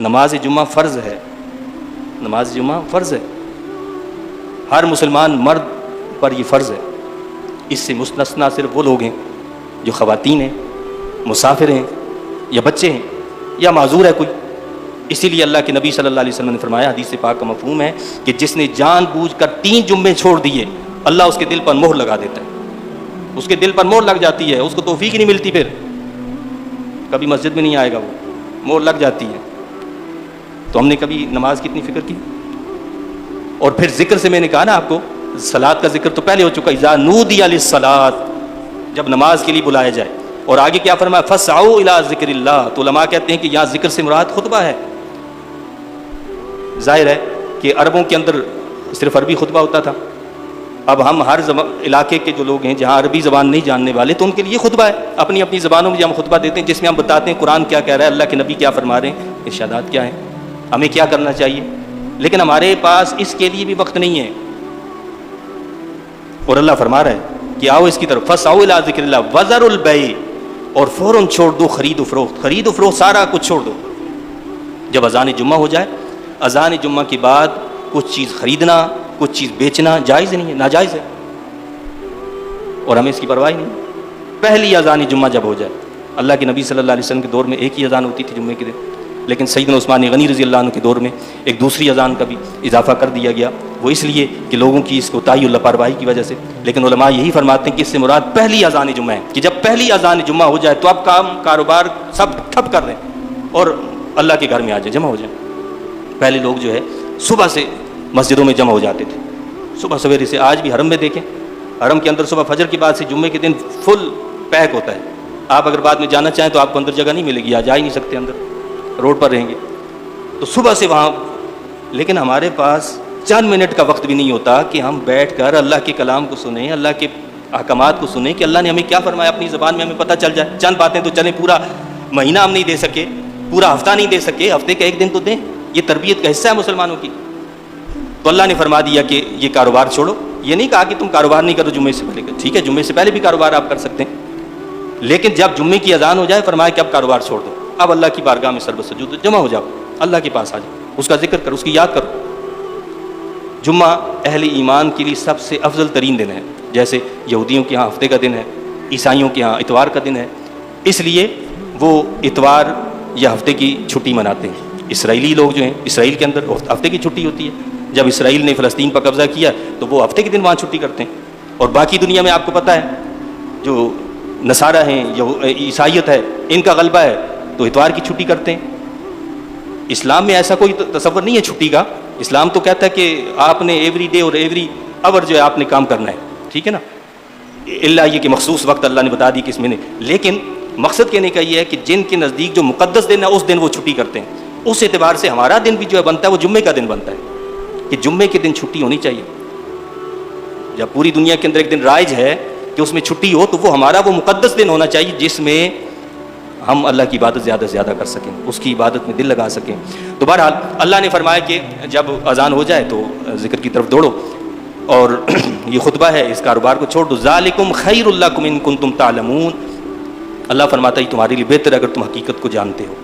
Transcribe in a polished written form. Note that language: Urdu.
نماز جمعہ فرض ہے، نماز جمعہ فرض ہے، ہر مسلمان مرد پر یہ فرض ہے۔ اس سے مستثنیٰ صرف وہ لوگ ہیں جو خواتین ہیں، مسافر ہیں، یا بچے ہیں، یا معذور ہے کوئی۔ اسی لیے اللہ کے نبی صلی اللہ علیہ وسلم نے فرمایا، حدیث پاک کا مفہوم ہے کہ جس نے جان بوجھ کر 3 جمعے چھوڑ دیے، اللہ اس کے دل پر مہر لگا دیتا ہے، اس کے دل پر مہر لگ جاتی ہے، اس کو توفیق ہی نہیں ملتی، پھر کبھی مسجد میں نہیں آئے گا، وہ مہر لگ جاتی ہے۔ تو ہم نے کبھی نماز کی اتنی فکر کی؟ اور پھر ذکر سے میں نے کہا نا آپ کو، صلاۃ کا ذکر تو پہلے ہو چکا، اذا نودی للصلاۃ، جب نماز کے لیے بلایا جائے۔ اور آگے کیا فرمایا؟ فسعوا الی ذکر اللہ۔ تو علماء کہتے ہیں کہ یہاں ذکر سے مراد خطبہ ہے۔ ظاہر ہے کہ عربوں کے اندر صرف عربی خطبہ ہوتا تھا، اب ہم ہر علاقے کے جو لوگ ہیں جہاں عربی زبان نہیں جاننے والے، تو ان کے لیے خطبہ ہے، اپنی اپنی زبانوں میں ہم خطبہ دیتے ہیں، جس میں ہم بتاتے ہیں قرآن کیا کہہ رہا ہے، اللہ کے نبی کیا فرما رہے ہیں، ارشادات کیا ہیں، ہمیں کیا کرنا چاہیے۔ لیکن ہمارے پاس اس کے لیے بھی وقت نہیں ہے، اور اللہ فرما رہا ہے کہ آؤ اس کی طرف، فسعوا الی ذکر اللہ وذروا البیع، اور فوراً چھوڑ دو خرید و فروخت، خرید و فروخت سارا کچھ چھوڑ دو۔ جب اذان جمعہ ہو جائے، اذان جمعہ کے بعد کچھ چیز خریدنا، کچھ چیز بیچنا جائز نہیں ہے، ناجائز ہے، اور ہمیں اس کی پرواہ نہیں۔ پہلی اذان جمعہ جب ہو جائے، اللہ کے نبی صلی اللہ علیہ وسلم کے دور میں ایک ہی اذان ہوتی تھی جمعے کے دن، لیکن سیدنا عثمان غنی رضی اللہ عنہ کے دور میں ایک دوسری اذان کا بھی اضافہ کر دیا گیا، وہ اس لیے کہ لوگوں کی اس کوتاہی اور لاپرواہی کی وجہ سے۔ لیکن علماء یہی فرماتے ہیں کہ اس سے مراد پہلی اذان جمعہ ہے، کہ جب پہلی اذان جمعہ ہو جائے تو اب کام کاروبار سب ٹھپ کر دیں اور اللہ کے گھر میں آ جائیں، جمع ہو جائیں۔ پہلے لوگ جو ہے صبح سے مسجدوں میں جمع ہو جاتے تھے، صبح سویرے سے۔ آج بھی حرم میں دیکھیں، حرم کے اندر صبح فجر کے بعد سے جمعے کے دن فل پیک ہوتا ہے۔ آپ اگر بعد میں جانا چاہیں تو آپ کو اندر جگہ نہیں ملے گی، آ جا ہی نہیں سکتے، اندر روڈ پر رہیں گے، تو صبح سے وہاں۔ لیکن ہمارے پاس چند منٹ کا وقت بھی نہیں ہوتا کہ ہم بیٹھ کر اللہ کے کلام کو سنیں، اللہ کے احکامات کو سنیں کہ اللہ نے ہمیں کیا فرمایا، اپنی زبان میں ہمیں پتہ چل جائے۔ چند باتیں تو چلیں، پورا مہینہ ہم نہیں دے سکے، پورا ہفتہ نہیں دے سکے، ہفتے کا ایک دن تو دیں، یہ تربیت کا حصہ ہے مسلمانوں کی۔ تو اللہ نے فرما دیا کہ یہ کاروبار چھوڑو۔ یہ نہیں کہا کہ تم کاروبار نہیں کرو جمعے سے پہلے، ٹھیک ہے جمعے سے پہلے بھی کاروبار آپ کر سکتے ہیں، لیکن جب جمعے کی اذان ہو جائے فرمایا کہ اب کاروبار چھوڑ دو، اب اللہ کی بارگاہ میں سر سجود جمع ہو جاؤ، اللہ کے پاس آ جاؤ، اس کا ذکر کرو، اس کی یاد کرو۔ جمعہ اہل ایمان کے لیے سب سے افضل ترین دن ہے، جیسے یہودیوں کے ہاں ہفتے کا دن ہے، عیسائیوں کے ہاں اتوار کا دن ہے، اس لیے وہ اتوار یا ہفتے کی چھٹی مناتے ہیں۔ اسرائیلی لوگ جو ہیں، اسرائیل کے اندر ہفتے کی چھٹی ہوتی ہے، جب اسرائیل نے فلسطین پر قبضہ کیا تو وہ ہفتے کے دن وہاں چھٹی کرتے ہیں۔ اور باقی دنیا میں آپ کو پتہ ہے جو نصارہ ہیں، عیسائیت ہے، ان کا غلبہ ہے تو اتوار کی چھٹی کرتے ہیں۔ اسلام میں ایسا کوئی تصور نہیں ہے چھٹی کا، اسلام تو کہتا ہے کہ آپ نے ایوری ڈے اور ایوری آور جو ہے آپ نے کام کرنا ہے، ٹھیک ہے نا، اللہ یہ کہ مخصوص وقت اللہ نے بتا دی کہ اس میں نہیں۔ لیکن مقصد کہنے کا یہ ہے کہ جن کے نزدیک جو مقدس دن ہے اس دن وہ چھٹی کرتے ہیں، اس اعتبار سے ہمارا دن بھی جو ہے بنتا ہے وہ جمعے کا دن بنتا ہے، کہ جمعے کے دن چھٹی ہونی چاہیے۔ جب پوری دنیا کے اندر ایک دن رائج ہے کہ اس میں چھٹی ہو تو وہ ہمارا وہ مقدس دن ہونا چاہیے جس میں ہم اللہ کی عبادت زیادہ سے زیادہ کر سکیں، اس کی عبادت میں دل لگا سکیں۔ تو بہرحال اللہ نے فرمایا کہ جب اذان ہو جائے تو ذکر کی طرف دوڑو، اور یہ خطبہ ہے، اس کاروبار کو چھوڑ دو۔ ذالکم خیر لکم ان کنتم تعلمون، اللہ فرماتا ہے یہ تمہارے لیے بہتر ہے اگر تم حقیقت کو جانتے ہو۔